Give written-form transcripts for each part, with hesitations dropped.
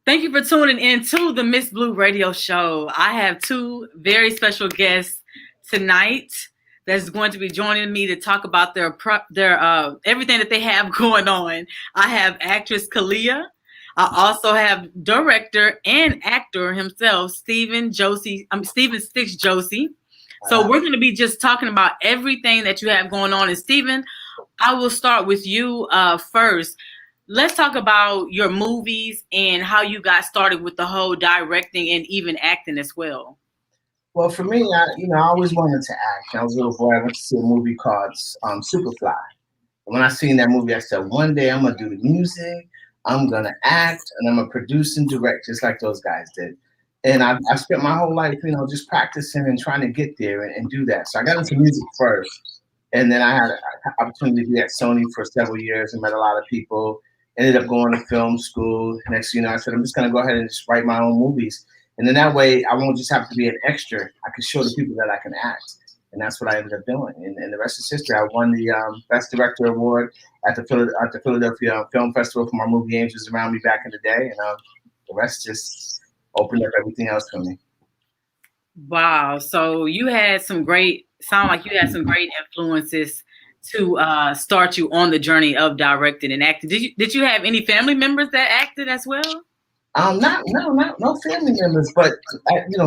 Thank you for tuning in to the Miss Blue Radio Show. I have two very special guests tonight that's going to be joining me to talk about their everything that they have going on. I have actress AALIYAH. I also have director and actor himself, Stephen Stix Josey. So we're going to be just talking about everything that you have going on. And Stephen, I will start with you first. Let's talk about your movies and how you got started with the whole directing and even acting as well. Well, for me, I always wanted to act. When I was a little boy, I went to see a movie called Superfly. And when I seen that movie, I said, one day I'm going to do the music, I'm going to act, and I'm going to produce and direct just like those guys did. And I spent my whole life, just practicing and trying to get there and do that. So I got into music first. And then I had an opportunity to be at Sony for several years and met a lot of people. Ended up going to film school. Next, I said, I'm just going to go ahead and just write my own movies. And then that way, I won't just have to be an extra. I can show the people that I can act. And that's what I ended up doing. And the rest is history. I won the Best Director Award at the Philadelphia Film Festival for my movie Angels Around Me back in the day. And the rest just opened up everything else for me. Wow. So you had some great influences to start you on the journey of directing and acting. Did you have any family members that acted as well? No family members, but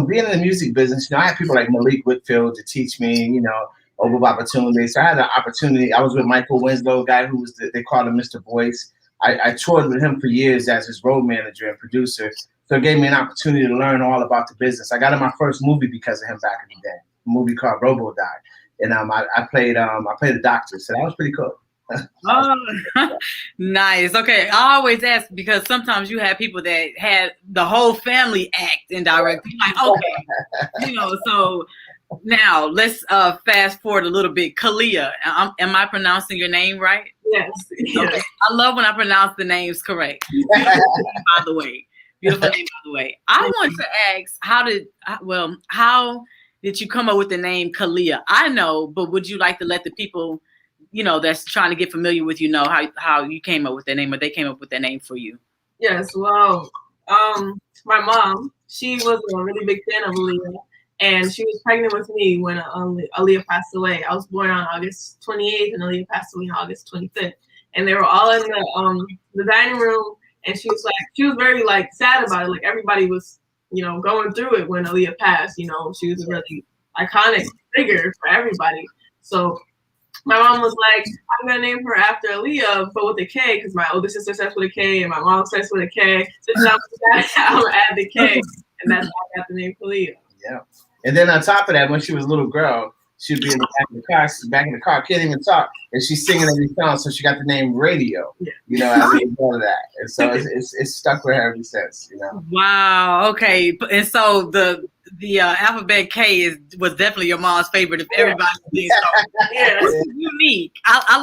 being in the music business, I had people like Malik Whitfield to teach me, over opportunities. So I had an opportunity. I was with Michael Winslow, a guy who was they called him Mr. Voice. I toured with him for years as his road manager and producer. So it gave me an opportunity to learn all about the business. I got in my first movie because of him back in the day, a movie called Robo Die. And I played a doctor, so that was pretty cool. Oh, nice. Okay, I always ask because sometimes you have people that had the whole family act and direct. Like, okay, So now let's fast forward a little bit. AALIYAH, am I pronouncing your name right? Yes. Okay. I love when I pronounce the names correct. Beautiful name, by the way. Beautiful name, by the way. I want to ask, how did you come up with the name AALIYAH? I know, but would you like to let the people, that's trying to get familiar with you know how you came up with that name or they came up with that name for you? Yes, well, my mom, she was a really big fan of AALIYAH, and she was pregnant with me when AALIYAH passed away. I was born on August 28th, and AALIYAH passed away on August 25th. And they were all in the dining room, and she was very sad about it. Like everybody was going through it when AALIYAH passed. She was a really iconic figure for everybody. So my mom was like, I'm going to name her after AALIYAH, but with a K, because my older sister starts with a K and my mom starts with a K. So I'm going to add the K, and that's how I got the name AALIYAH. Yeah. And then on top of that, when she was a little girl, she'd be in the back in the car, can't even talk, and she's singing every song, so she got the name Radio. Yeah. As a result of that, and so it's stuck with her ever since. Wow. Okay. And so the alphabet K was definitely your mom's favorite. If everybody did start, it's unique. I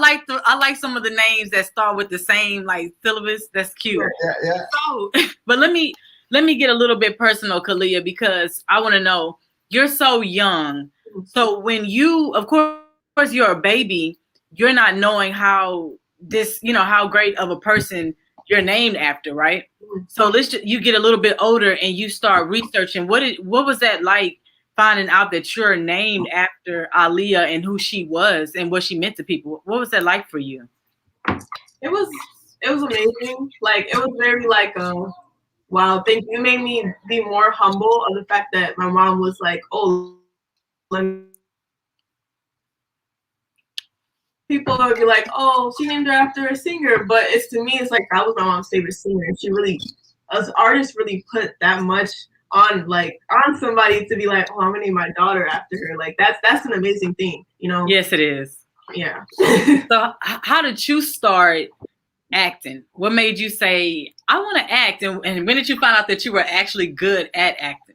like some of the names that start with the same syllabus. That's cute. Yeah. So, but let me get a little bit personal, AALIYAH, because I want to know, you're so young. So when of course you're a baby, you're not knowing how how great of a person you're named after, right? So you get a little bit older and you start researching. What was that like, finding out that you're named after AALIYAH and who she was and what she meant to people? What was that like for you? It was amazing. It was very wow. Thank you. It made me be more humble of the fact that my mom was like, oh. People would be like, oh, she named her after a singer, but to me, it's like that was my mom's favorite singer. And she really, as artists, really put that much on somebody to be like, oh, I'm gonna name my daughter after her. That's an amazing thing, Yes, it is. Yeah. So how did you start acting? What made you say, I want to act? And when did you find out that you were actually good at acting?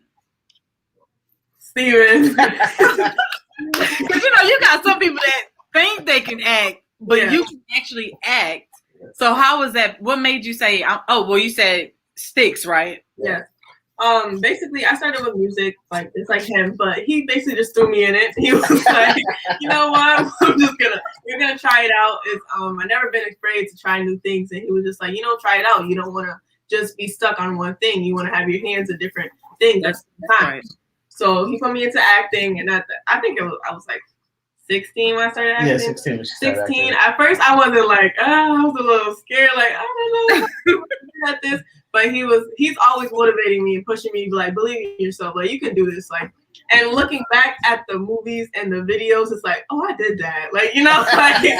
Steven. Because you got some people that think they can act, but you can actually act. So how was that? What made you say, you said Stix, right? Yeah. Basically, I started with music, like it's like him, but he basically just threw me in it. He was like, you know what? You're gonna try it out. It's I never been afraid to try new things, and he was just like, try it out. You don't want to just be stuck on one thing. You want to have your hands in different things at the time. Right. So he put me into acting, and I think I was like 16 when I started acting. Yeah, 16. 16. At first, I wasn't like, I was a little scared, like I don't know at this. But he's always motivating me and pushing me, like, believe in yourself, like you can do this, like. And looking back at the movies and the videos, it's like, oh, I did that, like like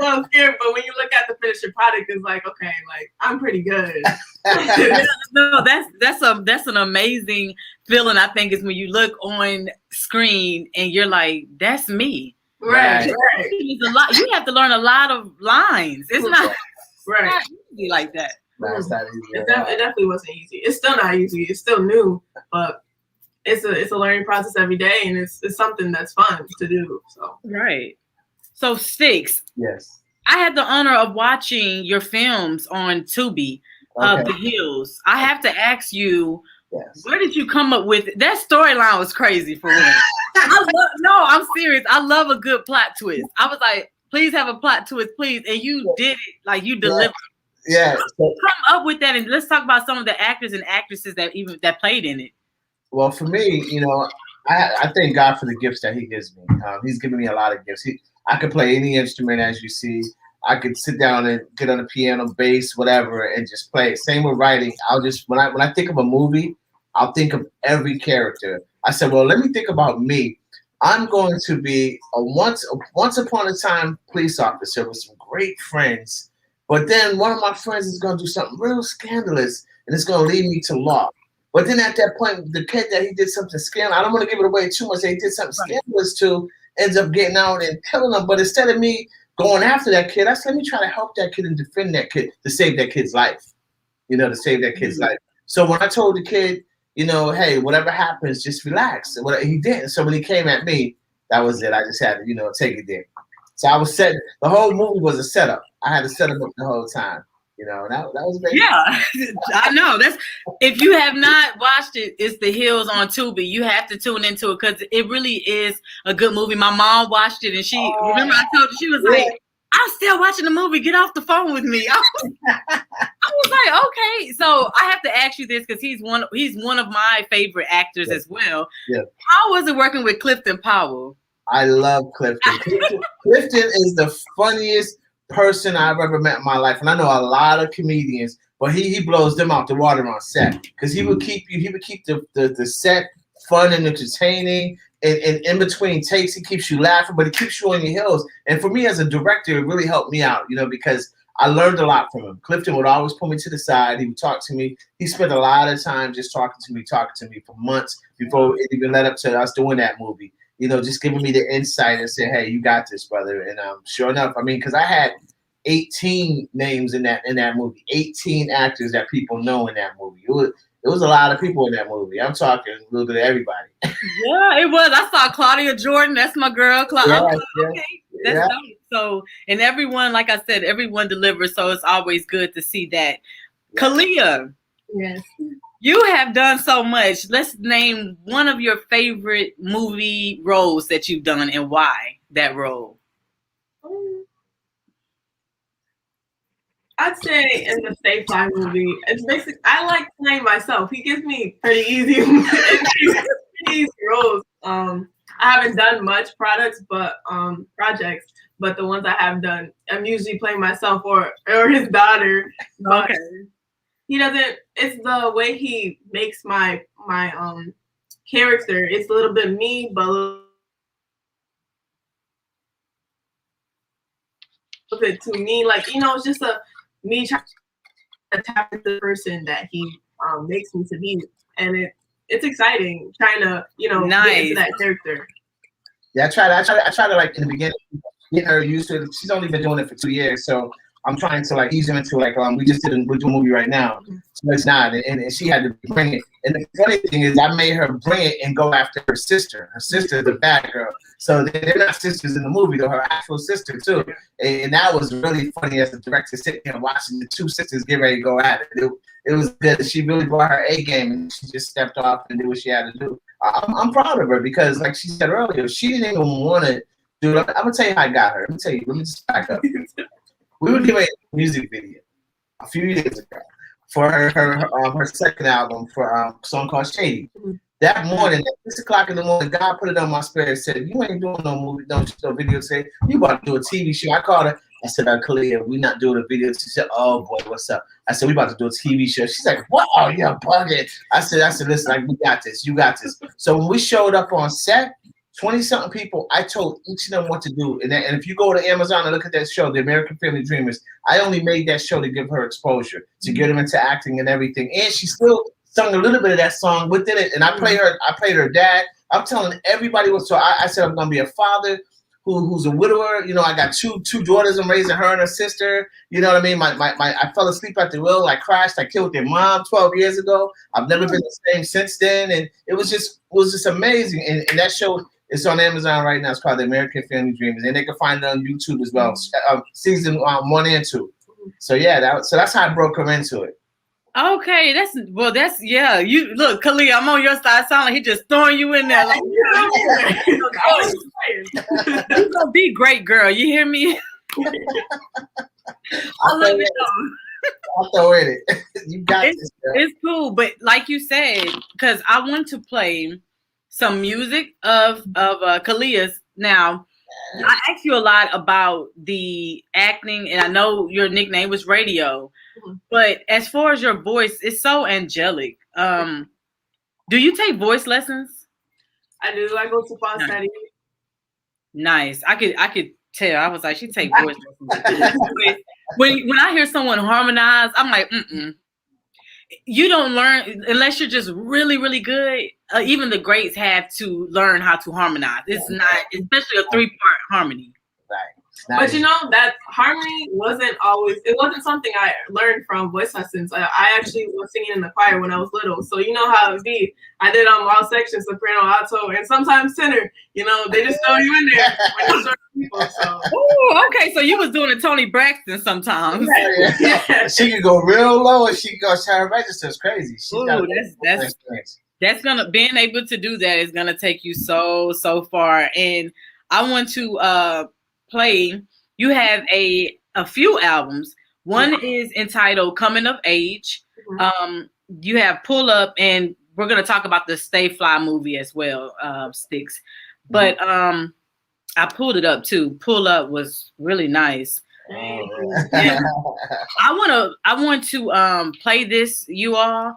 I'm scared. But when you look at the finished product, it's like, okay, like I'm pretty good. No, that's an amazing feeling. I think is when you look on screen and you're like, that's me. Right. It's a lot. You have to learn a lot of lines. It's not easy like that. That's not easy. It definitely wasn't easy. It's still not easy. It's still new, but it's a learning process every day, and it's something that's fun to do. So right. So Stix. Yes. I had the honor of watching your films on Tubi, The Hills. I have to ask you, where did you come up with it? That storyline was crazy for me. I'm serious. I love a good plot twist. I was like, please have a plot twist, please. And you did it, like you delivered. Yeah. Come up with that, and let's talk about some of the actors and actresses that played in it. Well, for me, I thank God for the gifts that He gives me. He's given me a lot of gifts. I could play any instrument, as you see. I could sit down and get on the piano, bass, whatever, and just play. Same with writing. When I think of a movie, I'll think of every character. I said, well, let me think about me. I'm going to be a once upon a time police officer with some great friends. But then one of my friends is going to do something real scandalous, and it's going to lead me to law. But then at that point, the kid that he did something scandalous, I don't want to give it away too much, that he did something scandalous to, ends up getting out and killing him. But instead of me going after that kid, I said, let me try to help that kid and defend that kid to save that kid's life, to save that kid's life. So when I told the kid, hey, whatever happens, just relax. And he didn't. So when he came at me, that was it. I just had to, take it there. So I was set. The whole movie was a setup. I had to set him up the whole time. That was great. Yeah, I know. If you have not watched it, it's The Hills on Tubi. You have to tune into it because it really is a good movie. My mom watched it, and remember I told her, she was like, I'm still watching the movie. Get off the phone with me. I was like, okay. So I have to ask you this because he's one of my favorite actors as well. Yeah. How was it working with Clifton Powell? I love Clifton. Clifton is the funniest person I've ever met in my life, and I know a lot of comedians, but he blows them out the water on set because he would keep the set fun and entertaining, and in between takes he keeps you laughing, but he keeps you on your heels. And for me as a director, it really helped me out, because I learned a lot from him. Clifton would always pull me to the side. He would talk to me. He spent a lot of time just talking to me for months before it even led up to us doing that movie. Just giving me the insight and saying, hey, you got this, brother. And sure enough, because I had 18 names in that movie, 18 actors that people know in that movie. It was a lot of people in that movie. I'm talking a little bit of everybody. Yeah, it was. I saw Claudia Jordan. That's my girl. Okay, that's dope. So, and everyone, like I said, everyone delivers. So it's always good to see that. Yeah. AALIYAH. Yes. You have done so much. Let's name one of your favorite movie roles that you've done and why that role. I'd say in the Stay Fly movie, it's basically, I like playing myself. He gives me pretty easy roles. I haven't done much projects, but the ones I have done, I'm usually playing myself or his daughter. But he doesn't. It's the way he makes my character. It's a little bit me, but a little bit to me. Like it's just me trying to tap into the person that he makes me to be, and it's exciting trying to get into that character. Yeah, I try to like in the beginning get her used to it. She's only been doing it for 2 years, so I'm trying to like ease her into like we're doing a movie right now, so it's not, and she had to bring it. And the funny thing is, I made her bring it and go after her sister. Her sister, the bad girl. So they're not sisters in the movie, though. Her actual sister too, and that was really funny as the director sitting there watching the two sisters get ready to go at it. it was good. She really brought her A game, and she just stepped off and did what she had to do. I'm proud of her because, like she said earlier, she didn't even want to do it. I'm gonna tell you how I got her. Let me just back up. We were doing a music video a few years ago for her second album for a song called Shady. That morning, at 6 o'clock in the morning, God put it on my spirit and said, "You ain't doing no movie, no video. Say you about to do a TV show." I called her. I said, "Kalia, we not doing a video." She said, "Oh boy, what's up?" I said, "We about to do a TV show." She's like, "What? Oh, you're bugging." I said, "Listen, like we got this. You got this." So when we showed up on set, 20-something people, I told each of them what to do. And if you go to Amazon and look at that show, The American Family Dreamers, I only made that show to give her exposure, to get them into acting and everything. And she still sung a little bit of that song within it. And I played her dad. I'm telling everybody what. So I said I'm gonna be a father who's a widower. You know, I got two daughters. I'm raising her and her sister. You know what I mean? I fell asleep at the wheel. I crashed. I killed their mom 12 years ago. I've never been the same since then. And it was just amazing. And that show. It's on Amazon right now. It's called The American Family Dreamers, and they can find it on YouTube as well. Season 1 and 2. So yeah, that's how I broke her into it. Okay, that's yeah. You look, Khalil, I'm on your side. Sound like he just throwing you in there. Like, you're gonna be great, girl. You hear me? I love it though. I'll throw it. You got this, girl. It's cool, but like you said, because I want to play some music of Kalia's. Now, I asked you a lot about the acting, and I know your nickname was Radio, but as far as your voice, it's so angelic. Do you take voice lessons? I do. I go to Fall Study. Nice. I could tell. I was like, she take voice lessons. when I hear someone harmonize, I'm like, You don't learn unless you're just really, really good. Even the greats have to learn how to harmonize. It's not, especially a 3-part harmony. Right. But you know, that harmony wasn't something I learned from voice lessons. I actually was singing in the choir when I was little. So you know how it be. I did all sections, soprano, alto, and sometimes tenor. You know, they just throw you in there when you're certain people. So. Ooh, okay, so you was doing a Tony Braxton sometimes. Yeah. She could go real low and she could go her register. It's crazy. That's being able to do that is gonna take you so far. And I want to play. You have a few albums. One is entitled Coming of Age. You have Pull Up, and we're gonna talk about the Stay Fly movie as well, Stix. But I pulled it up too. Pull Up was really nice. I want to play this, you all.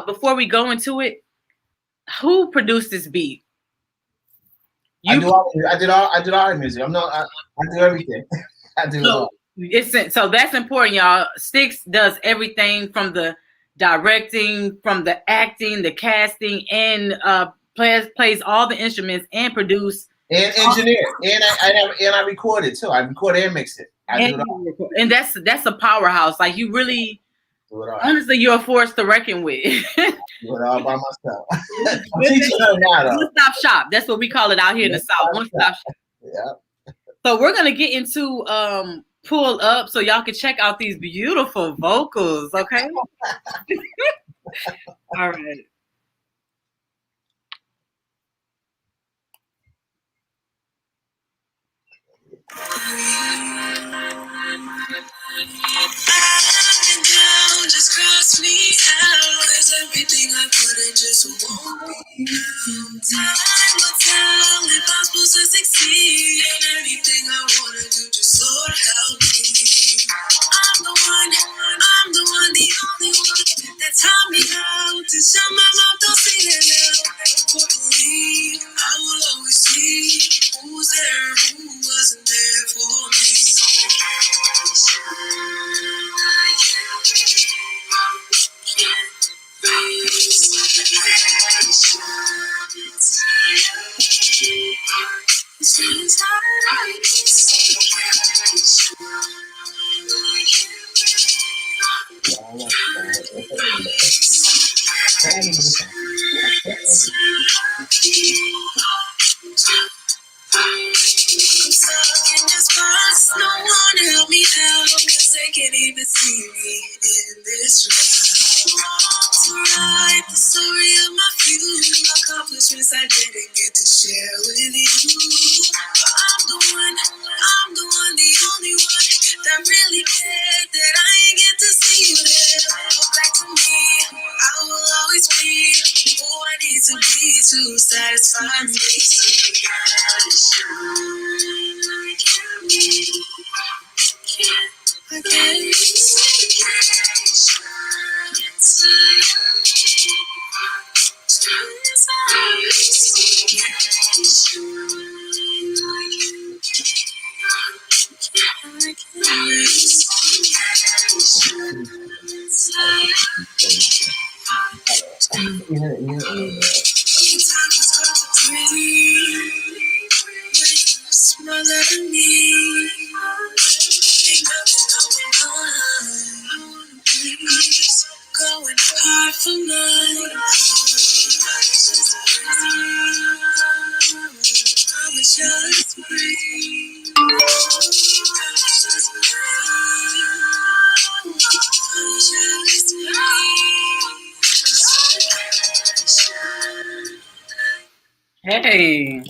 Before we go into it, who produced this beat? I did all the music. I do everything. I do it all. So that's important, y'all. Stix does everything from the directing, from the acting, the casting, and plays all the instruments and produce and engineer. And I record it too. I record and mix it. And that's a powerhouse. Like you really, honestly, you're a force to reckon with. Do it all by myself. I'm teaching her now, though. One-stop shop. That's what we call it out here in the South. One-stop shop. Yeah. So we're gonna get into Pull Up, so y'all can check out these beautiful vocals. Okay. All right. Just cross me out. 'Cause everything I put in just won't be enough. Time will tell if I'm supposed to succeed. And anything I wanna do, just Lord help me. I'm the one, the only one that taught me how to shut my mouth, don't say that now. Importantly, I will always see who's there, who wasn't there for me. I'm stuck in this box, no one help me out, 'cause they can't even see me in this round. to satisfy me. Gotta shine like you. I can't shine inside going hard for mine. I'ma just breathe. Hey.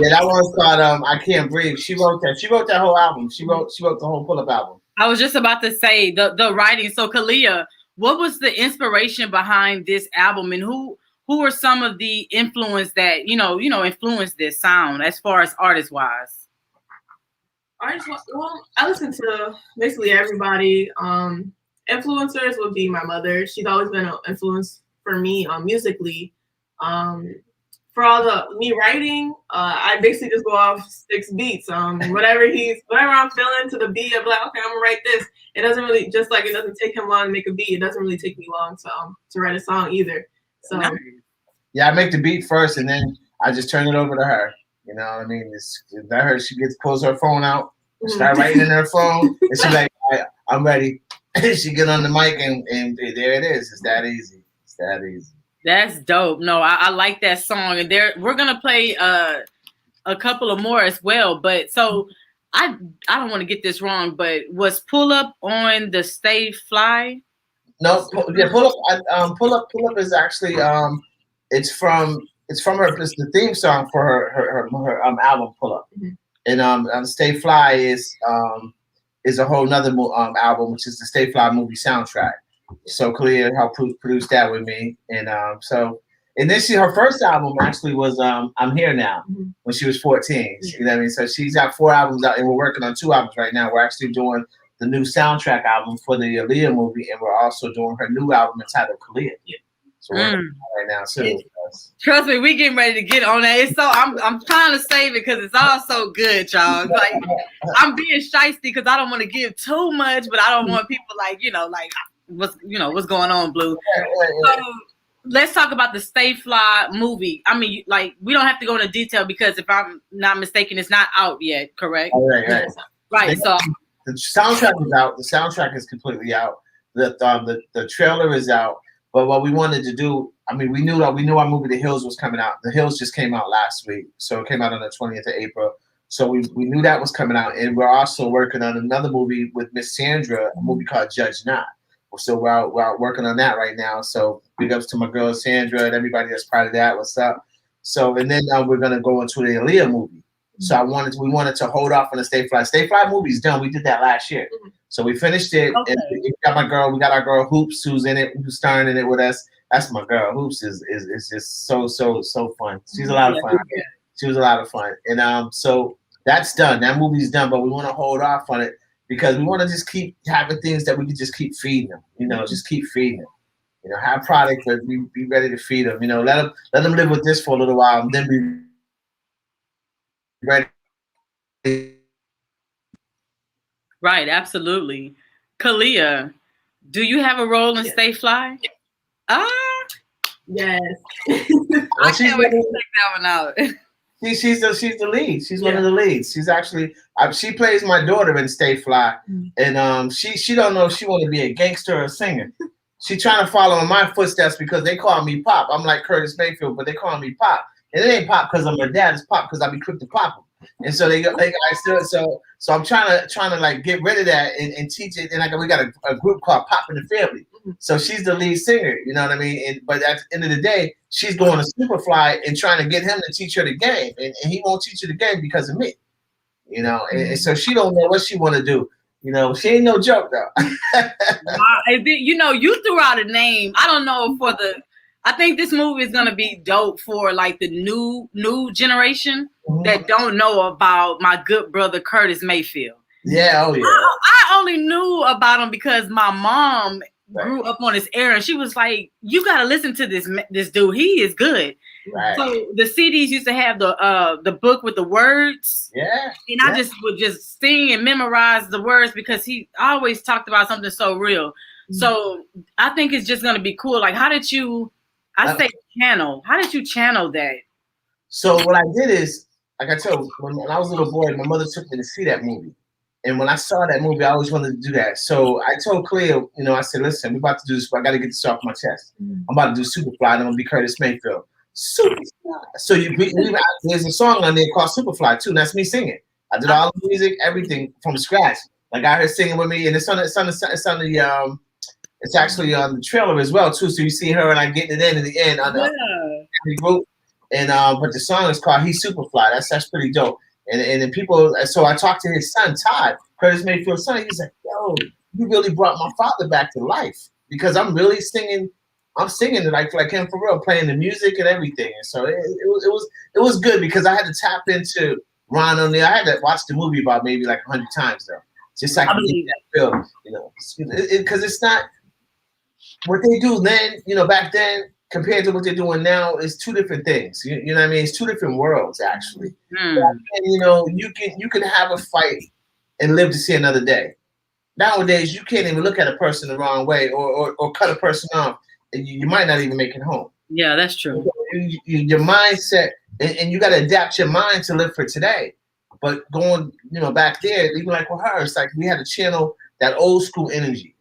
Yeah, that one's called "I Can't Breathe." She wrote that. She wrote that whole album. She wrote the whole pull-up album. I was just about to say the writing. So Kalia, what was the inspiration behind this album, and who were some of the influence that influenced this sound as far as artist wise? Well, I listen to basically everybody. Influencers would be my mother. She's always been an influence for me musically. For all me writing, I basically just go off Stix beats. Whatever I'm feeling to the beat, I'm like, okay, I'm gonna write this. It doesn't really it doesn't take him long to make a beat. It doesn't really take me long to write a song either. So yeah, I make the beat first, and then I just turn it over to her. You know what I mean? That her, she pulls her phone out, start writing in her phone, and she's like, all right, I'm ready. And she get on the mic, and there it is. It's that easy. It's that easy. That's dope. No, I like that song, and we're gonna play a couple of more as well. But so I don't want to get this wrong, but was Pull Up on the Stay Fly? No, Pull Up is actually it's from her. It's the theme song for her album Pull Up, and Stay Fly is a whole nother album, which is the Stay Fly movie soundtrack. So Kalia helped produce that with me, and then her first album actually was I'm Here Now, when she was 14. You know what I mean? So she's got 4 albums out, and we're working on 2 albums right now. We're actually doing the new soundtrack album for the AALIYAH movie, and we're also doing her new album entitled Kalia. So we're working on that right now too. Trust me, we getting ready to get on that. It's so I'm trying to save it because it's all so good, y'all. Like I'm being shiesty because I don't want to give too much, but I don't want people what's going on, Blue. So let's talk about the Stay Fly movie. I mean, like we don't have to go into detail because if I'm not mistaken, it's not out yet, correct? Right. So the soundtrack is out. The soundtrack is completely out. The trailer is out. But what we wanted to do, I mean, we knew our movie The Hills was coming out. The Hills just came out last week, so it came out on the 20th of April. So we knew that was coming out, and we're also working on another movie with Miss Sandra, a movie called Judge Not. So we're out working on that right now. So big ups to my girl Sandra and everybody that's part of that. What's up? So and then we're gonna go into the AALIYAH movie. So we wanted to hold off on the Stay Fly. Stay Fly movie's done. We did that last year. So we finished it. Okay. And we got our girl Hoops who's in it, who's starring in it with us. That's my girl. Hoops is just so fun. She's a lot of fun. She was a lot of fun. And so that's done. That movie's done, but we want to hold off on it because we want to just keep having things that we can just keep feeding them. Just keep feeding them. Have product, but be ready to feed them. Let them live with this for a little while, and then be ready. Right, absolutely. Kalia, do you have a role in Stay Fly? Yes. I can't wait to check that one out. She's the lead. She's one of the leads. She's actually she plays my daughter in Stay Fly, and she don't know if she want to be a gangster or a singer. She trying to follow in my footsteps because they call me Pop. I'm like Curtis Mayfield, but they call me Pop, and it ain't Pop because I'm her dad. It's Pop because I be quick to pop them. And so so I'm trying to like get rid of that and teach it. And we got a group called Pop in the Family. So she's the lead singer, you know what I mean? But at the end of the day, she's going to Superfly and trying to get him to teach her the game, and he won't teach her the game because of me, And so she don't know what she want to do. She ain't no joke though. You threw out a name. I don't know for I think this movie is gonna be dope for like the new generation that don't know about my good brother Curtis Mayfield. Yeah, oh yeah. I only knew about him because my mom grew up on his era, and she was like, "You gotta listen to this dude. He is good." Right. So the CDs used to have the book with the words. Yeah. And I just would just sing and memorize the words because he always talked about something so real. So I think it's just gonna be cool. Like, how did you? How did you channel that? So what I did is, like I told you, when I was a little boy, my mother took me to see that movie. And when I saw that movie, I always wanted to do that. So I told Cleo, I said, listen, we're about to do this, but I got to get this off my chest. I'm about to do Superfly, and I'm going to be Curtis Mayfield. Superfly. So there's a song on there called Superfly, too, and that's me singing. I did all the music, everything from scratch. Like, I heard singing with me, and it's actually on the trailer as well, too. So you see her and I getting it in the end on the group. And but the song is called He's Superfly. That's pretty dope. And then people, so I talked to his son, Todd, Curtis Mayfield's son. He's like, yo, you really brought my father back to life because I'm really singing. I'm singing like him for real, playing the music and everything. And so it was good because I had to tap into Ron O'Neal. I had to watch the movie about maybe like 100 times though, just so I can get that feel, because it's not what they do then, back then compared to what they're doing now is two different things. You know what I mean? It's two different worlds actually. And, you can have a fight and live to see another day. Nowadays, you can't even look at a person the wrong way or cut a person off, and you might not even make it home. Yeah, that's true. Your mindset, and you got to adapt your mind to live for today. But going, back there, even like with her, it's like we had to channel that old school energy.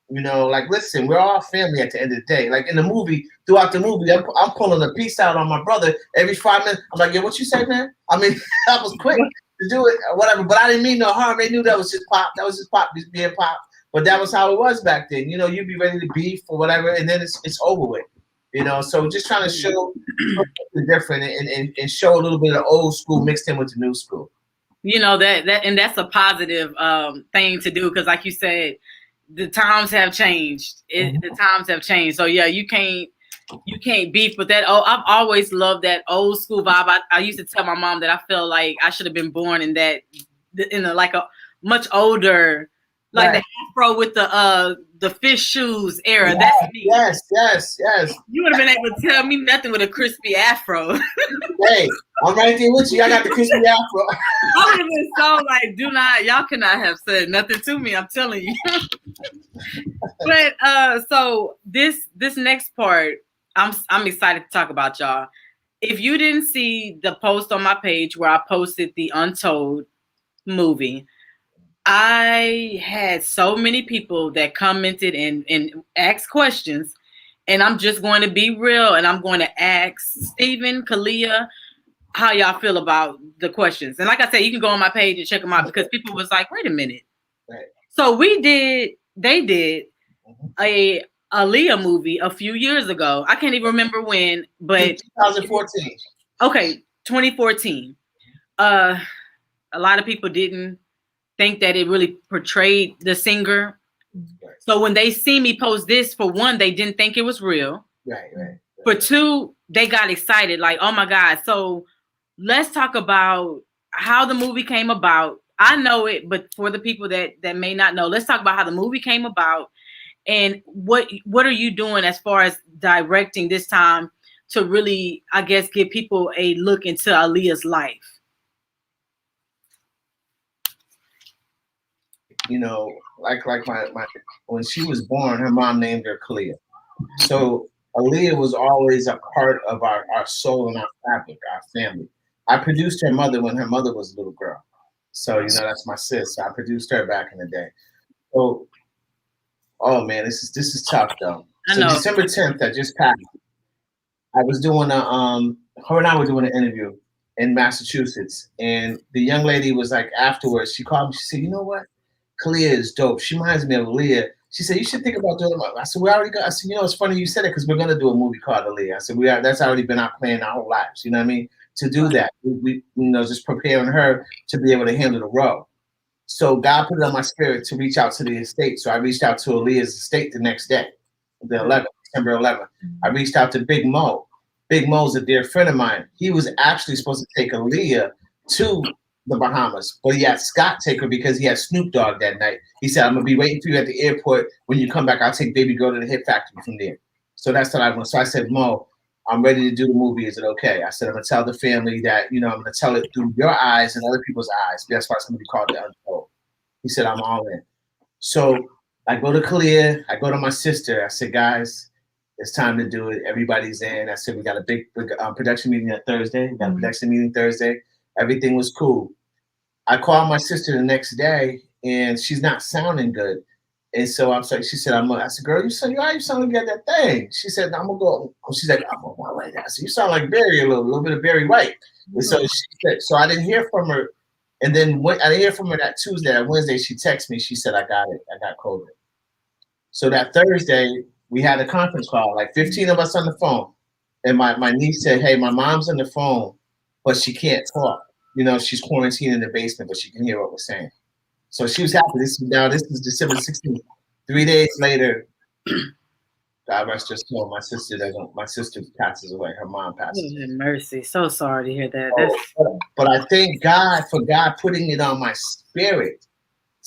Like, listen, we're all family at the end of the day. Like in the movie, throughout the movie, I'm pulling a piece out on my brother every 5 minutes. I'm like, yo, what you say, man? I mean, that was quick to do it, or whatever. But I didn't mean no harm. They knew that was just pop. That was just pop, just being pop. But that was how it was back then. You'd be ready to beef or whatever, and then it's over with. So just trying to show something different and show a little bit of old school mixed in with the new school. And that's a positive thing to do because, like you said, the times have changed. The times have changed. So yeah, you can't beef with that. Oh, I've always loved that old school vibe. I used to tell my mom that I feel like I should have been born in a much older, like the afro with the fish shoes era. Yes, that's me. Yes. You would have been able to tell me nothing with a crispy afro. Hey, I'm right there with you. I got the crispy afro. I would have been so like, y'all cannot have said nothing to me. I'm telling you. But so this next part, I'm excited to talk about, y'all. If you didn't see the post on my page where I posted the Untold movie, I had so many people that commented and asked questions, and I'm just going to be real, and I'm going to ask Stephen, Kalia, how y'all feel about the questions. And like I said, you can go on my page and check them out because people was like, wait a minute. Right. So they did a AALIYAH movie a few years ago. I can't even remember when, but 2014. Okay, 2014. A lot of people didn't think that it really portrayed the singer. Right. So when they see me post this, for one, they didn't think it was real. Right. For two, they got excited, like, oh my God. So let's talk about how the movie came about. I know it, but for the people that may not know, let's talk about how the movie came about and what are you doing as far as directing this time to really, I guess, give people a look into AALIYAH's life. Like my when she was born, her mom named her Kalia. So AALIYAH was always a part of our soul and our fabric, our family. I produced her mother when her mother was a little girl. So, that's my sis. So I produced her back in the day. So, oh man, this is tough though. So December 10th, that just passed. I was doing her and I were doing an interview in Massachusetts, and the young lady was like, afterwards, she called me. She said, "You know what? Kalia is dope. She reminds me of AALIYAH." She said, "You should think about doing it." I said, "We already got." I said, "It's funny you said it because we're gonna do a movie called AALIYAH." I said, That's already been our plan our whole lives. You know what I mean? To do that, we just preparing her to be able to handle the role. So God put it on my spirit to reach out to the estate. So I reached out to AALIYAH's estate the next day, the 11th. December 11th. I reached out to Big Mo. Big Mo's a dear friend of mine. He was actually supposed to take AALIYAH to the Bahamas, but he had Scott take her because he had Snoop Dogg that night. He said, I'm going to be waiting for you at the airport. When you come back, I'll take baby girl to the Hit Factory from there. So that's what I want. So I said, Mo, I'm ready to do the movie. Is it okay? I said, I'm going to tell the family that, I'm going to tell it through your eyes and other people's eyes. That's why it's going to be called The Untold. He said, I'm all in. So I go to AALIYAH. I go to my sister. I said, guys, it's time to do it. Everybody's in. I said, we got a big production meeting on Thursday. We got a production meeting Thursday. Everything was cool. I called my sister the next day, and she's not sounding good. And so I'm like, she said, I said, girl, you sound like you got that thing. She said, I'm going to go. She's like, I'm on my way. I said, you sound like Barry a little bit of Barry White. And so she said, so I didn't hear from her. And then I didn't hear from her that Tuesday. That Wednesday, she texted me. She said, I got it. I got COVID. So that Thursday, we had a conference call, like 15 of us on the phone. And my niece said, hey, my mom's on the phone, but she can't talk. She's quarantined in the basement, but she can hear what we're saying. So she was happy. This is December 16th. 3 days later, God rest her soul, my sister passes away. Her mom passes away. Mercy. So sorry to hear that. But I thank God for God putting it on my spirit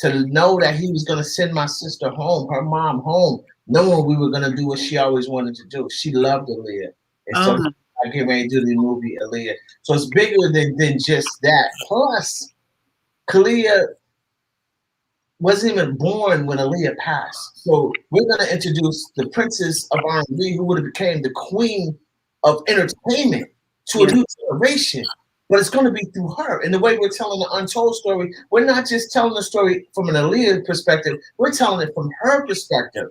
to know that he was going to send my sister home, her mom home, knowing we were going to do what she always wanted to do. She loved AALIYAH. And so I get ready to do the movie AALIYAH. So it's bigger than just that. Plus, Kalia wasn't even born when AALIYAH passed. So we're going to introduce the princess of R&B who would have became the queen of entertainment to a new generation. But it's going to be through her. And the way we're telling the untold story, we're not just telling the story from an AALIYAH perspective. We're telling it from her perspective.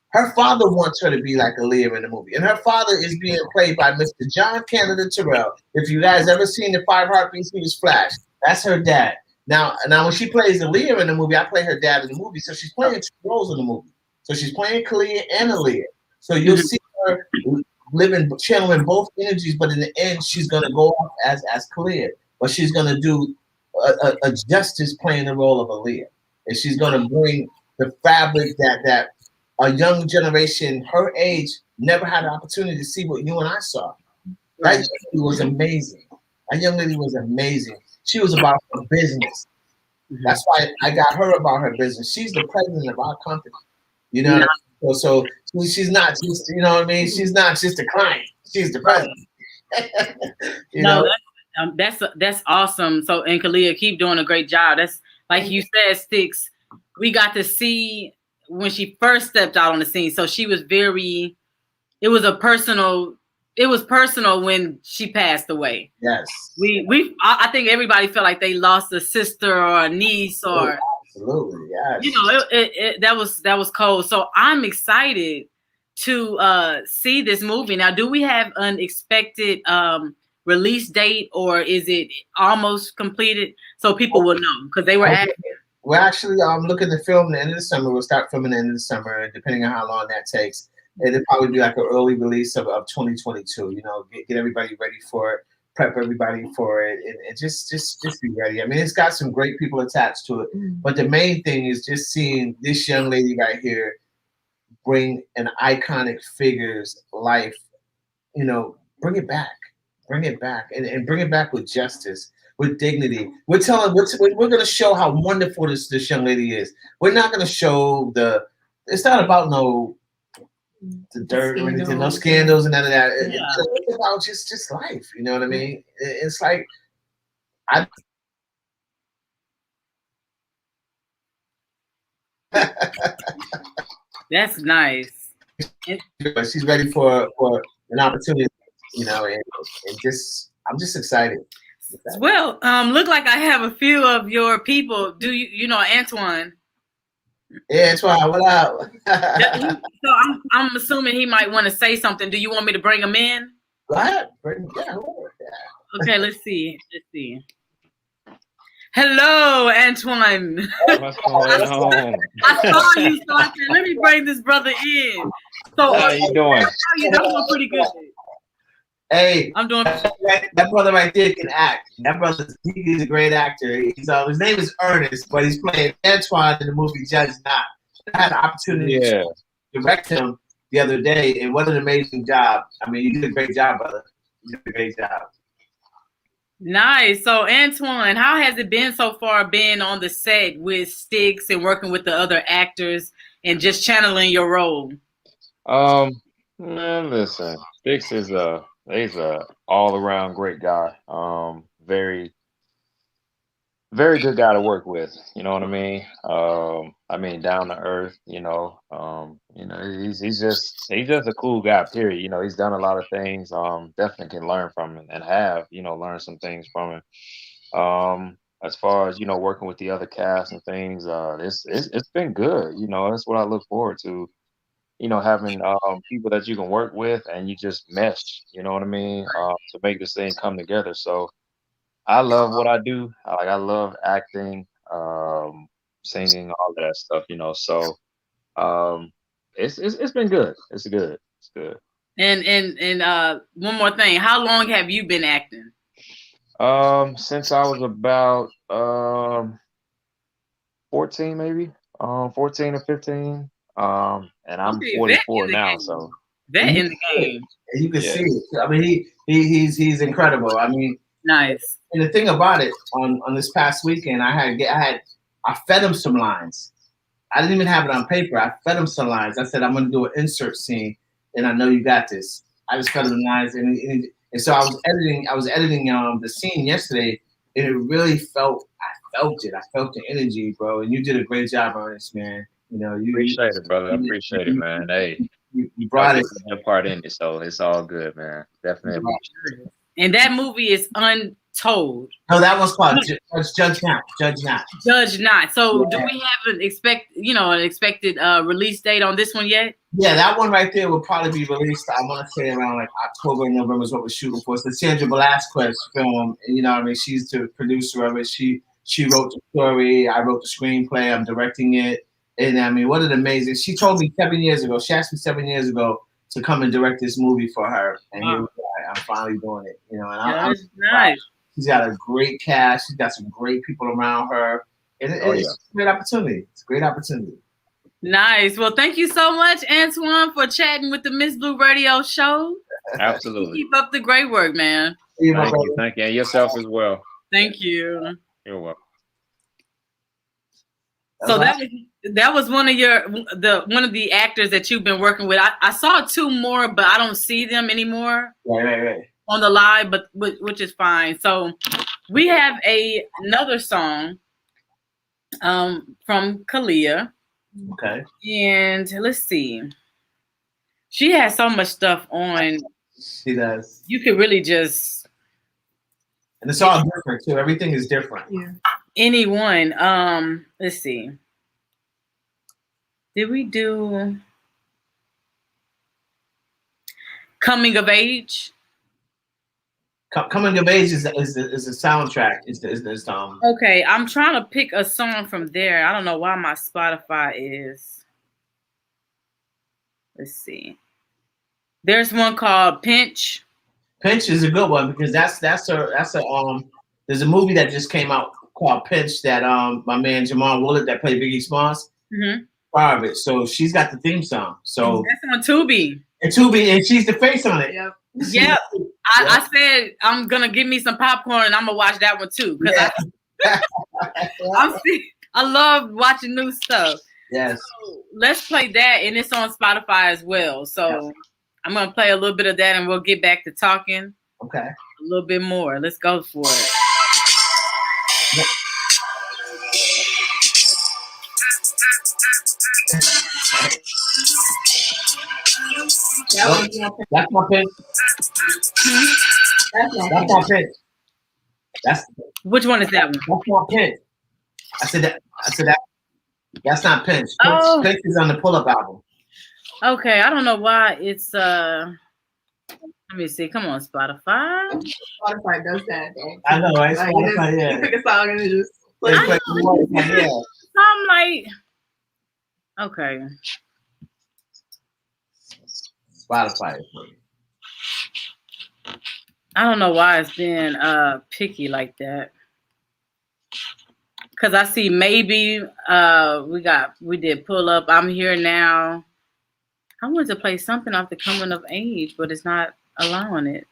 Her father wants her to be like AALIYAH in the movie. And her father is being played by Mr. John Canada Terrell. If you guys ever seen the 5 Heartbeats, he was Flash. That's her dad. Now when she plays AALIYAH in the movie, I play her dad in the movie. So she's playing 2 roles in the movie. So she's playing Kalia and AALIYAH. So you'll see her channeling both energies, but in the end, she's gonna go off as Kalia. But she's gonna do a justice playing the role of AALIYAH. And she's gonna bring the fabric that a young generation her age never had an opportunity to see what you and I saw. That young lady was amazing. That young lady was amazing. She was about her business. That's why I got her about her business. She's the president of our company. You know, so she's not just, you know what I mean? She's not just a client. She's the president. you know? That's awesome. So, and Kalia, keep doing a great job. That's like you said, Stix. We got to see when she first stepped out on the scene. So she was it was personal when she passed away. Yes. I think everybody felt like they lost a sister or a niece or absolutely, yes. You know, that was cold. So I'm excited to see this movie. Now, do we have an expected release date, or is it almost completed so people will know? Because they were asking. We're actually looking to film the end of the summer. We'll start filming the end of the summer, depending on how long that takes. It'll probably be like an early release of 2022. You know, get everybody ready for it, prep everybody for it, and just be ready. I mean, it's got some great people attached to it, but the main thing is just seeing this young lady right here bring an iconic figure's life. You know, bring it back, and bring it back with justice, with dignity. We're going to show how wonderful this young lady is. We're not going to show it's not about the dirt or anything, no scandals and none of that. Yeah. It's about just life. You know what I mean? It's like That's nice. She's ready for an opportunity, you know, and I'm just excited. Well, look like I have a few of your people. Do you know Antoine? Yeah, Antoine, what up? So I'm assuming he might want to say something. Do you want me to bring him in? Go ahead. Okay, let's see. Hello, Antoine. What's going on? I saw you, so I said, let me bring this brother in. So How you doing? I'm doing pretty good. Hey, I'm doing. That brother right there can act. That brother, he's a great actor. His name is Ernest, but he's playing Antoine in the movie Judge Not. I had the opportunity to direct him the other day, and what an amazing job. I mean, you did a great job, brother. You did a great job. Nice. So, Antoine, how has it been so far being on the set with Stix and working with the other actors and just channeling your role? Man, listen, Stix is he's a all around great guy. Very very good guy to work with. You know what I mean, down to earth. He's just a cool guy. Period. He's done a lot of things. Definitely can learn from him and have learned some things from him. As far as working with the other cast and things, it's been good. That's what I look forward to. Having people that you can work with and you just mesh. You know what I mean? To make this thing come together. So. I love what I do. I love acting, singing, all of that stuff. So um, it's been good. It's good. It's good. And one more thing, how long have you been acting? Since I was about 14, maybe 14 or 15. And I'm Okay, vet in 44 the now. game. So Vet in the game. And you can yeah, see it. I mean, he's incredible. I mean, Nice. and the thing about it, on this past weekend, I fed him some lines. I didn't even have it on paper. I fed him some lines. I said, I'm going to do an insert scene, and I know you got this. I just fed him lines, and so I was editing the scene yesterday, and it really felt. I felt it. I felt the energy, bro. And you did a great job on this, man. You appreciate it, brother. Appreciate it, man. Hey, you brought it. your part in it, so it's all good, man. Definitely appreciate it. And that movie is Untold. No, that was called Judge Not. Judge Not. Judge Not. So do we have an expected release date on this one yet? Yeah, that one right there will probably be released. I want to say around like October, November is what we're shooting for. It's the Sandra Velasquez film. And, what I mean, she's the producer of it. She wrote the story. I wrote the screenplay. I'm directing it. And I mean, what an amazing! She told me 7 years ago. She asked me 7 years ago to come and direct this movie for her, and here we are. I'm finally doing it. And I'm nice. She's got a great cast. She's got some great people around her. And it's a great opportunity. It's a great opportunity. Nice. Well, thank you so much, Antoine, for chatting with the Miss Blue Radio Show. Absolutely. Keep up the great work, man. Thank you. And yourself as well. Thank you. You're welcome. So that was one of the actors that you've been working with. I saw 2 more, but I don't see them anymore. Right. On the live, but which is fine. So we have another song from AALIYAH. Okay. And let's see. She has so much stuff on. She does. You could really just. And it's all different too. Everything is different. Yeah. Anyone. Let's see. Did we do Coming of Age? Coming of Age is a soundtrack. Okay, I'm trying to pick a song from there. I don't know why my Spotify is. Let's see. There's one called Pinch. Pinch is a good one because there's a movie that just came out called Pinch that my man Jamal Willard that played Biggie Smalls. Part of it. So she's got the theme song. So that's on Tubi. And she's the face on it. Yep. Yeah. I said I'm gonna give me some popcorn and I'm gonna watch that one too. Because I love watching new stuff. Yes. So let's play that, and it's on Spotify as well. So I'm gonna play a little bit of that and we'll get back to talking. Okay. A little bit more. Let's go for it. That's my pinch. That's my pinch. Which one is that one? That's my pinch. I said that. That's not pinch. Pinch is on the Pull Up album. Okay, I don't know why it's let me see. Come on, Spotify. Spotify does that. I know, right? Spotify, yeah. You pick a song and it just plays. I'm like, okay. Spotify. I don't know why it's being picky like that. Cause I see maybe we did Pull Up. I'm Here Now. I wanted to play something off the Coming of Age, but it's not allowing it.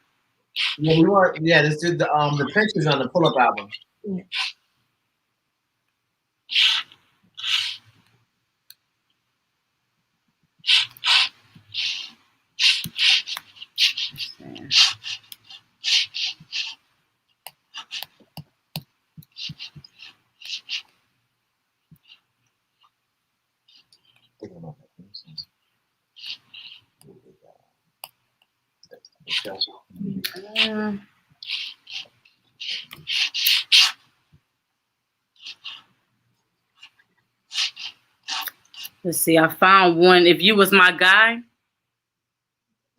Yeah, this did the pictures on the pull-up album. Yeah. Let's see. I found one. If You Was My Guy.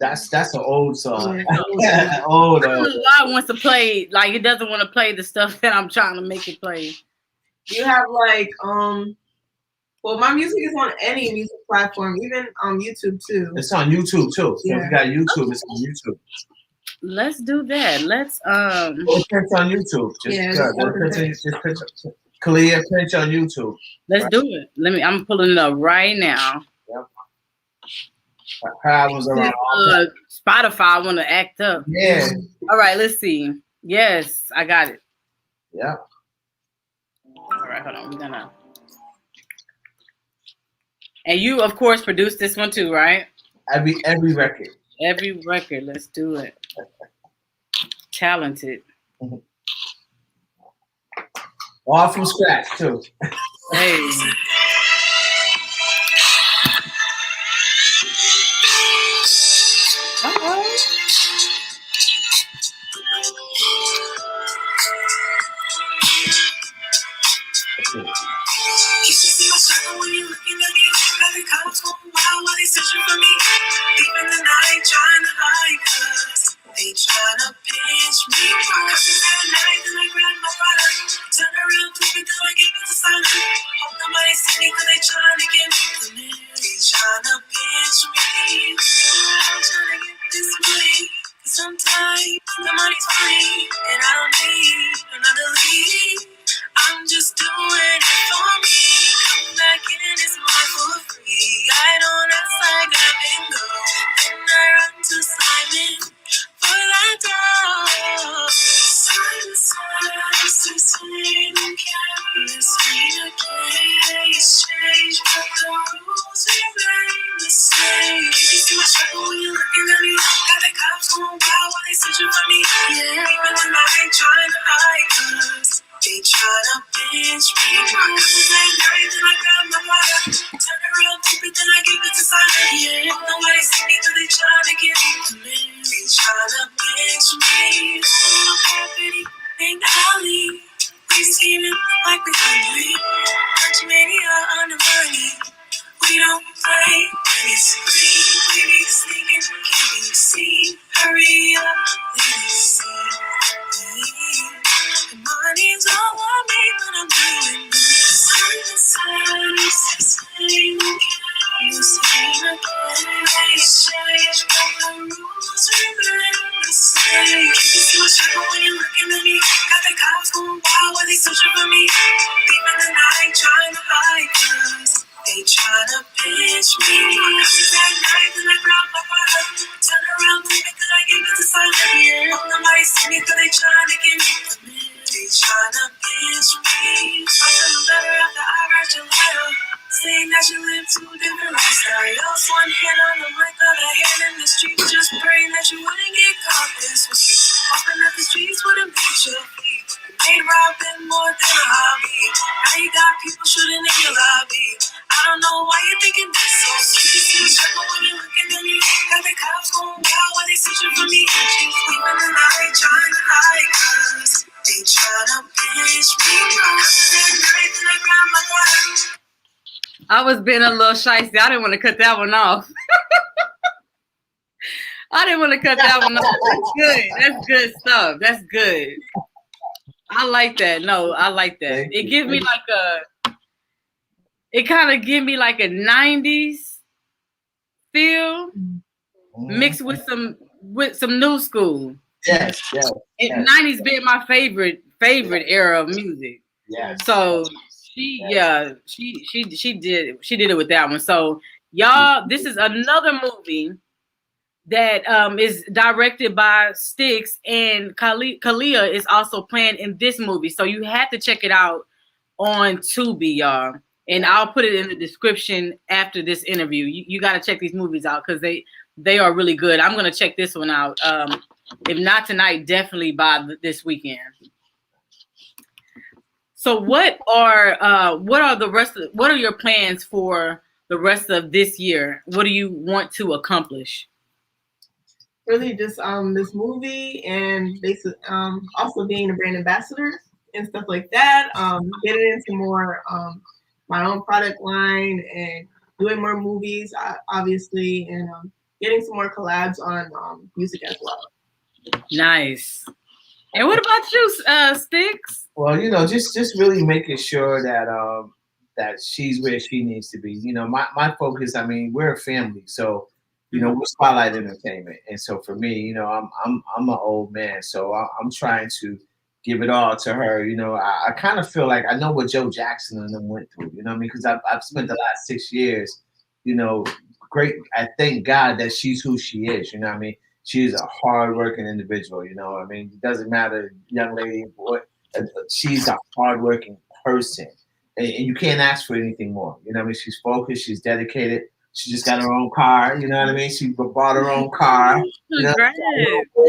That's an old song. Yeah. old. I don't know why it wants to play. Like, it doesn't want to play the stuff that I'm trying to make it play. You have like well, my music is on any music platform, even on YouTube too. It's on YouTube too. So Yeah. if you got YouTube, it's on YouTube. Let's do that. Let's It's on YouTube. Just Kalia Pinch on YouTube. Let's do it. I'm pulling it up right now. Yep. Her albums are on Spotify. I want to act up. Yeah. All right, let's see. Yes, I got it. Yeah. All right, hold on. We're gonna. And you, of course, produced this one too, right? Every record. Every record. Let's do it. Talented. All from scratch too. Hey. You should see my shadow when you're looking at me. Got the cops going wild while they searching for me. Deep in the night, trying to hide, 'cause they trying to pinch me. Cause at night, then I grab my product. Turn around, flip it, then I give it to silent. Hope nobody see me, 'cause they trying to get me. They trying to pinch me. I'm trying to get this money. Sometimes the money's free, and I don't need another lead. I'm just doing it for me. Come back in, it's mine for free. I don't ask, I got bingo. Then I run to Simon for that dough. Simon says to sing, careless me again. Exchange, but the rules remain the same. You can see my struggle when you're looking at me. Got the cops going wild while they searching for me. Yeah, even the night trying to hide, 'cause they tryna pinch me. Cause it's like night, then I grab my water. Turn around, flip it, then I give it to silent. Yeah, nobody see me, 'cause they tryna get me. They tryna pinch me. Little property named Alley. We scheming like we hungry. Bunch mania on the money. We don't play when it's free. We be sneaking, can't you see? Hurry up, let me see. The money's all I make when I'm doing this. I'm the same. You say again, exchange, but the rules remain the same. You see my shadow when you're looking at me. Got the cops going wild while they searching for me. Deep in the night, trying to hide, 'cause they tryna pinch me. Cause it's that night, then I grab my water. Turn around, flip it, then I give it to silent. Yeah, nobody see me, 'cause they tryna get me. They tryna pinch me. I feel better after I write your letter, saying that you live two different lifestyles. One hand on the mic, other hand in the street. Just praying that you wouldn't get caught this week. Hoping that the streets wouldn't beat your feet. Made robbing more than a hobby. Now you got people shooting in your lobby. I don't know why you're thinking this so sweet. You struggle when you're looking at me. Got the cops going wild while they searching for me. Sleep in the night, trying to hide, 'cause they tryna pinch me. That night, then I grab my water. I was being a little shysty. I didn't want to cut that one off. I didn't want to cut that one off. That's good. That's good stuff. That's good. I like that. No, I like that. It gives me like it kind of give me like a 90s feel mixed with some new school. Yes. 90s being my favorite era of music. Yes. So she did it with that one. So Y'all, this is another movie that is directed by Stix, and AALIYAH is also playing in this movie. So you have to check it out on Tubi, y'all. And I'll put it in the description after this interview. You got to check these movies out because they are really good. I'm going to check this one out. If not tonight, definitely by this weekend. So what are your plans for the rest of this year? What do you want to accomplish? Really just this movie and basically also being a brand ambassador and stuff like that. Getting into more my own product line and doing more movies, obviously, and getting some more collabs on music as well. Nice. And what about you, Stix? Well, just really making sure that that she's where she needs to be. My focus. I mean, we're a family, so we're Spotlight Entertainment, and so for me, I'm an old man, so I'm trying to give it all to her. I kind of feel like I know what Joe Jackson and them went through. I mean, because I've spent the last 6 years, great. I thank God that she's who she is. What I mean? She's a hardworking individual. I mean, it doesn't matter, young lady, boy. She's a hardworking person, and you can't ask for anything more. I mean, she's focused. She's dedicated. She just got her own car. You know what I mean? She bought her own car. Congrats!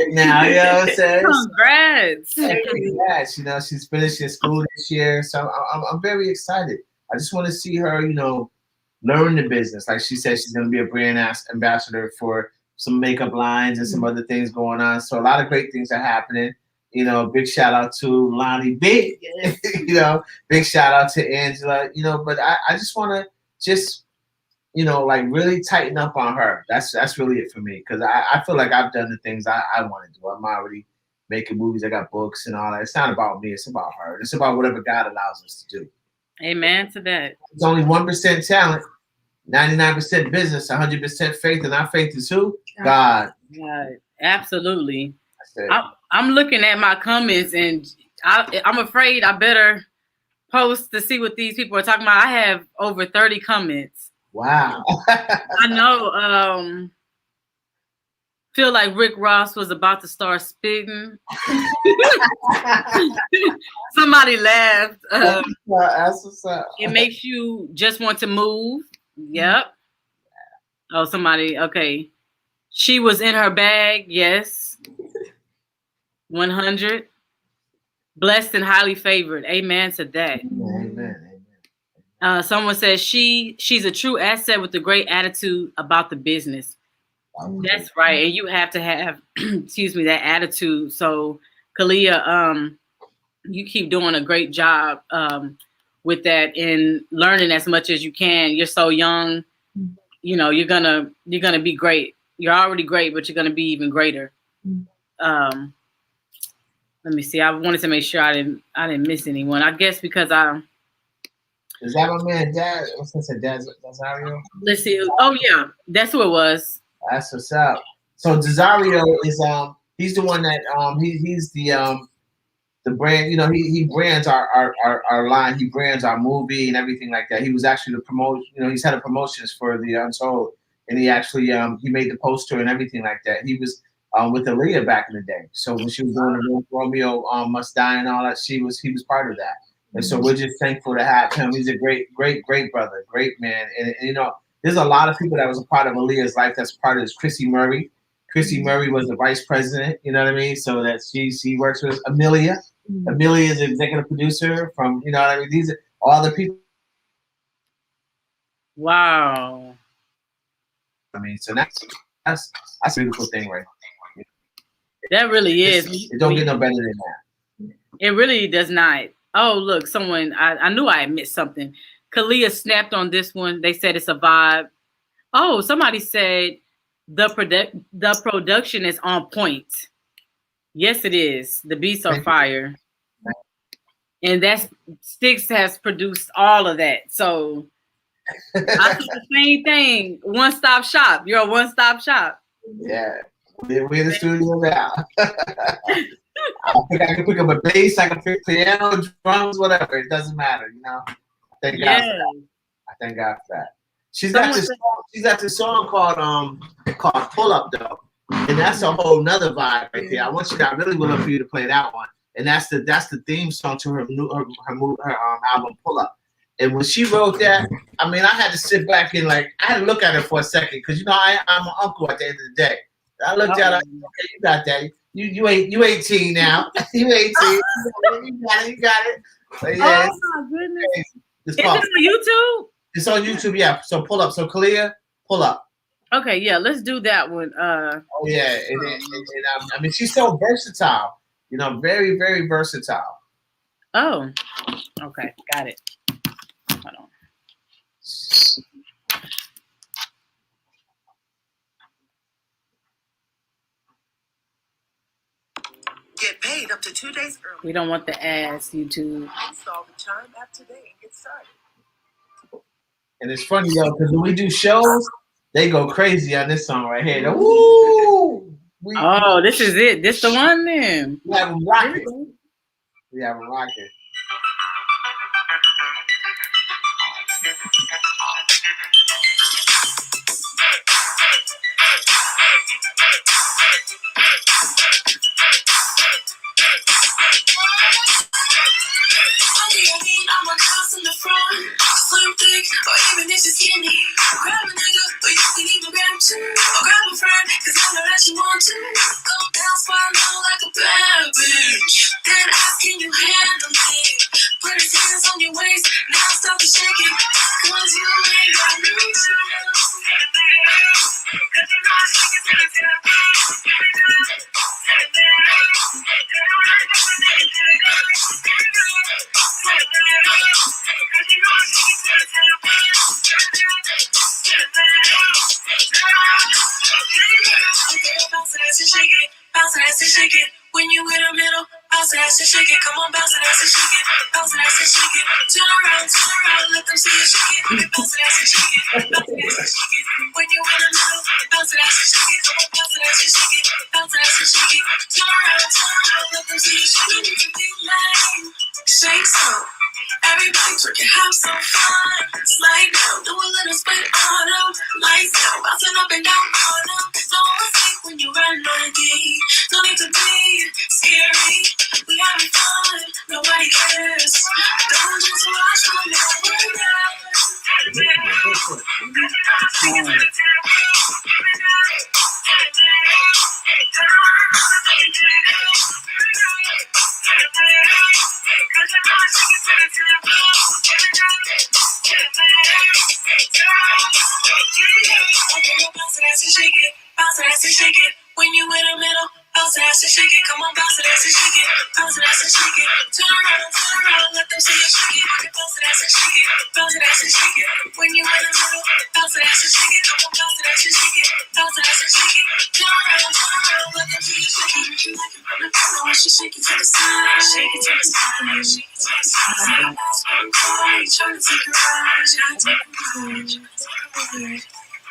Now, you know what I'm saying? Congrats! Yeah, she's finishing school this year, so I'm very excited. I just want to see her, learn the business. Like she said, she's going to be a brand ambassador for some makeup lines and some other things going on. So a lot of great things are happening. Big shout out to Lonnie B. Big shout out to Angela. But I just want to like really tighten up on her. That's really it for me, because I feel like I've done the things I want to do. I'm already making movies. I got books and all that. It's not about me. It's about her. It's about whatever God allows us to do. Amen to that. It's only 1% talent, 99% business, 100% faith, and our faith is who? God. God, absolutely. I'm looking at my comments, and I'm afraid I better post to see what these people are talking about. I have over 30 comments. Wow. I know. Feel like Rick Ross was about to start spitting. Somebody laughed. That's what's up. It makes you just want to move. Yep. Oh, somebody. Okay. She was in her bag. Yes. 100. Blessed and highly favored. Amen to that. Amen. Someone says she's a true asset with a great attitude about the business. That's right, and you have to have, that attitude. So, AALIYAH, you keep doing a great job with that and learning as much as you can. You're so young, you're gonna be great. You're already great, but you're gonna be even greater. Let me see. I wanted to make sure I didn't miss anyone. I guess because Is that my man, Dad? What's that? Dazario? Let's see. Oh yeah, that's who it was. That's what's up. So Dazario is he's the one that he's the brand. He brands our line. He brands our movie and everything like that. He was actually the promote. He's had a promotions for the Untold, and he actually he made the poster and everything like that. He was with AALIYAH back in the day. So when she was doing the Romeo Must Die and all that, he was part of that. And so we're just thankful to have him. He's a great brother, great man. And there's a lot of people that was a part of AALIYAH's life that's part of this. Chrissy Murray. Chrissy Murray was the vice president, you know what I mean? So that she works with Amelia. Amelia is the executive producer from, what I mean? These are all the people. Wow. I mean, so that's a beautiful thing, right? That really is. It don't get no better than that. It really does not. Oh, look, someone, I knew I had missed something. AALIYAH snapped on this one. They said it's a vibe. Oh, somebody said the production is on point. Yes, it is. The beats are fire. And that's Stix has produced all of that. So I said the same thing. One-stop shop. You're a one-stop shop. Yeah. We're in the studio now. I think I can pick up a bass, I can pick piano, drums, whatever. It doesn't matter, I thank God for that. I thank God for that. She's got she's got this song called Pull Up though, and that's a whole nother vibe right there. I really would love for you to play that one, and that's the theme song to her album Pull Up. And when she wrote that, I mean, I had to sit back and I had to look at her for a second because I'm an uncle at the end of the day. I looked at her, okay, you got that. You 18 now. You 18. You got it. But yeah, oh my goodness. It's Is it on YouTube? It's on YouTube, yeah. So Pull Up. So Kalia, Pull Up. Okay, yeah, let's do that one. Oh yeah, I mean, she's so versatile. Very, very versatile. Oh, okay, got it. Hold on. Get paid up to 2 days early. We don't want the ass, YouTube. Install the Chime app today and get started. And it's funny though, because when we do shows, they go crazy on this song right here. They're, woo! Oh, this is it. This the one then. We have them rocking. We have them rocking. I'm a house in the front, slim thick, or even if you're skinny. Grab a nigga, or you can even grab two. Or grab a friend, cause I know that you want to. Go down, swallow low like a bad bitch. Then ask, can you handle it? Put his hands on your waist, now stop to shake it. Cause you ain't got no choice. Cause you know I shake it to the top. Bounce that ass and shake it. When you in the middle, bounce that ass and shake it. Come on, bounce that ass and shake it. Bounce that ass and shake it. Turn around, let them see you shake it. Bounce that ass and shake it. Bounce that ass and shake it. When you in the middle, bounce that ass and shake it. Come on, bounce that ass and shake it. Bounce that ass and shake it. Turn around, let them see you shake it. You can be lame, shake some. Everybody twerking, have some fun. Slide down, do a little spin on them. Lights down, bouncing up and down on them. Don't mistake when you run on deep. Don't need to be scary. We having fun, nobody cares. Don't just watch from bounce that ass and shake it. When you in the middle, bounce that ass and shake it. Come on, bounce that ass and shake it. Bounce that ass and shake it. Turn around, let them see you shake it. Bounce that ass and shake it. Bounce that ass and shake it. When you in the middle, bounce that ass and shake it. Come on, bounce that ass and shake it. Bounce that ass and shake it. Turn around, let them see you shake it. You like it from the corner when she shake it to the side. Shake it to the side. Shake it to the side. Trying to take a ride. Trying to take a ride.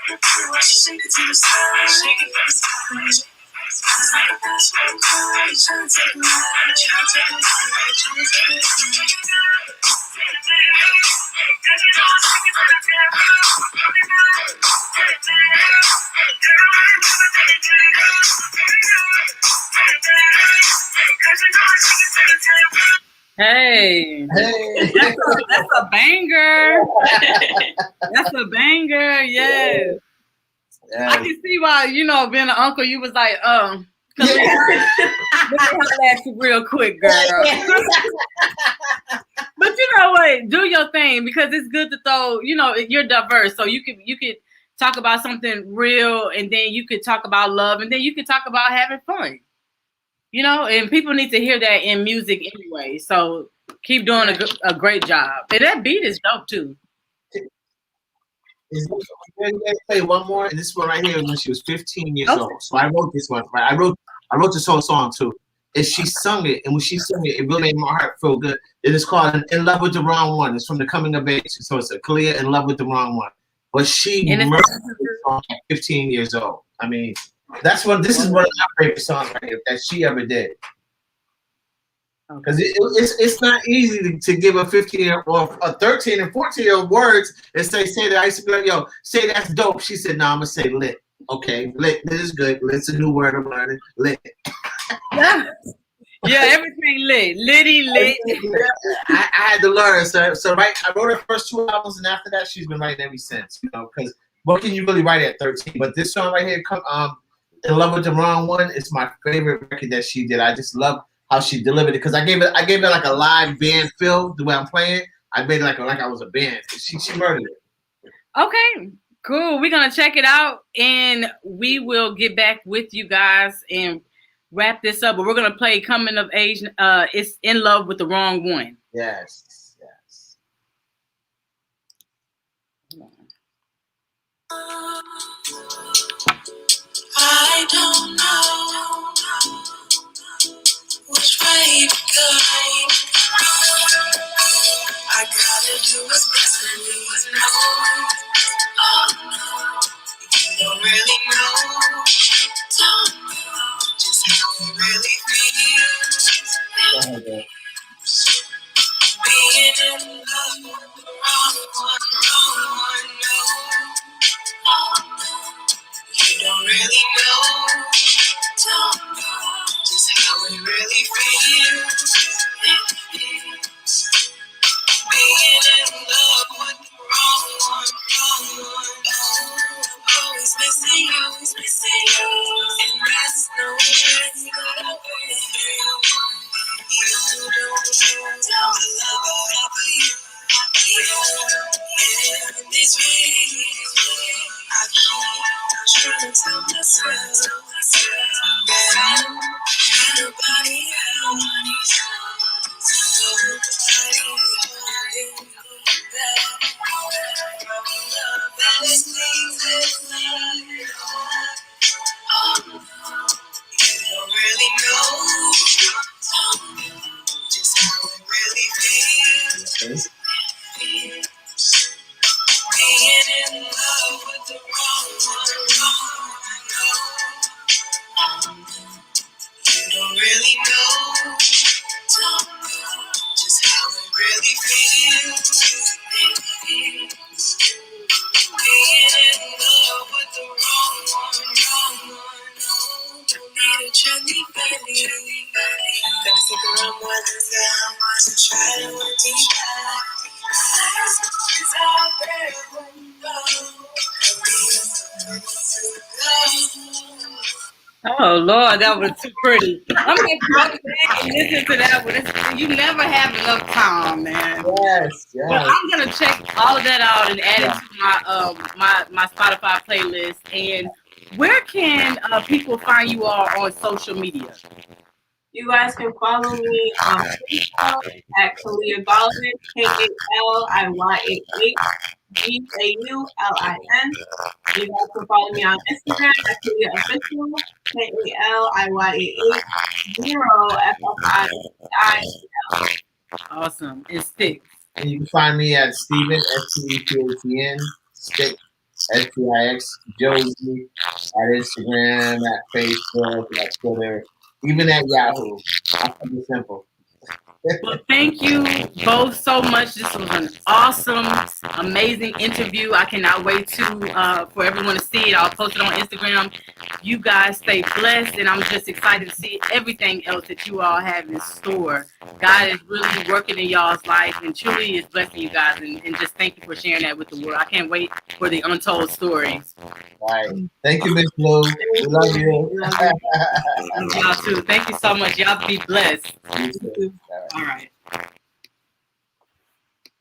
Shake it to the side, shake it to the side. It's like a basketball court. Trying to take a ride, trying to take a ride, trying to take a ride. Hey, that's a banger. That's a banger. Yes. I can see why, being an uncle, you was like, let me ask you real quick, girl. But you know what? Do your thing, because it's good to throw, you're diverse. So you could talk about something real, and then you could talk about love, and then you could talk about having fun. And people need to hear that in music anyway. So keep doing a great job. And that beat is dope too. Play one more, and this one right here when she was 15 years old. So I wrote this one. Right, I wrote this whole song too. And she sung it, and when she sung it, it really made my heart feel good. It is called "In Love with the Wrong One." It's from the Coming of Age. So it's a clear "In Love with the Wrong One." But she murdered the song at 15 years old. I mean. This is one of my favorite songs right here that she ever did. Because it's not easy to give a 15 or a 13 and 14-year-old words and say that. I used to be like, yo, say that's dope. She said, no, I'm gonna say lit. Okay, lit is good. Lit's a new word I'm learning. Lit. Yeah, everything lit. Litty lit. I had to learn. So right, I wrote her first 2 albums, and after that, she's been writing ever since. You know, because what can you really write at 13? But this song right here, In Love with the Wrong One, is my favorite record that she did. I just love how she delivered it, because I gave it like a live band feel the way I'm playing. I made it like I was a band. She murdered it. Okay, cool. We're gonna check it out, and we will get back with you guys and wrap this up. But we're gonna play "Coming of Age." It's "In Love with the Wrong One." Yes. I don't know which way to go. I gotta do what's best for me. Oh no, you don't really know. Don't know just how it really feels. Being in love with the wrong one, no. Oh no, you don't really know. Don't know just how it really feels. Being in love with the wrong one. Oh, I'm always missing you, and that's no chance that I wait for you. You don't know the love I have for you. Yeah, in this way, I keep trying to tell myself that I'm nobody else. Nobody holding back from love that is needed. Oh no, you don't really know. Just how it really feels. Being in love with the wrong one. You don't really know. Don't know just how it really feels. Being in love with the wrong one. Don't need a trendy baby. Gonna stick around more than that. To try to work deep down. There's always out there who knows. Oh Lord, that was too pretty. I'm gonna go back and listen to that one. You never have enough time, man. Yes. But I'm gonna check all of that out and add it to my Spotify playlist. And where can people find you all on social media? You guys can follow me on Facebook at Kaliyah Gaulin, KALIYAH GAULIN. You guys can follow me on Instagram at Kaliyah Official, KALIYAH 0FFIL. Awesome. And Stix. And you can find me at Steven, STEPATN, Stix, STIX, Josey, at Instagram, at Facebook, at Twitter, even at Yahoo. I'll keep it simple. Well, thank you both so much. This was an awesome, amazing interview. I cannot wait for everyone to see it. I'll post it on Instagram. You guys stay blessed, and I'm just excited to see everything else that you all have in store. God is really working in y'all's life and truly is blessing you guys. And just thank you for sharing that with the world. I can't wait for the untold stories. All right. Thank you, Miss Blue. We love you. Y'all too. Thank you so much. Y'all be blessed. You too. All right.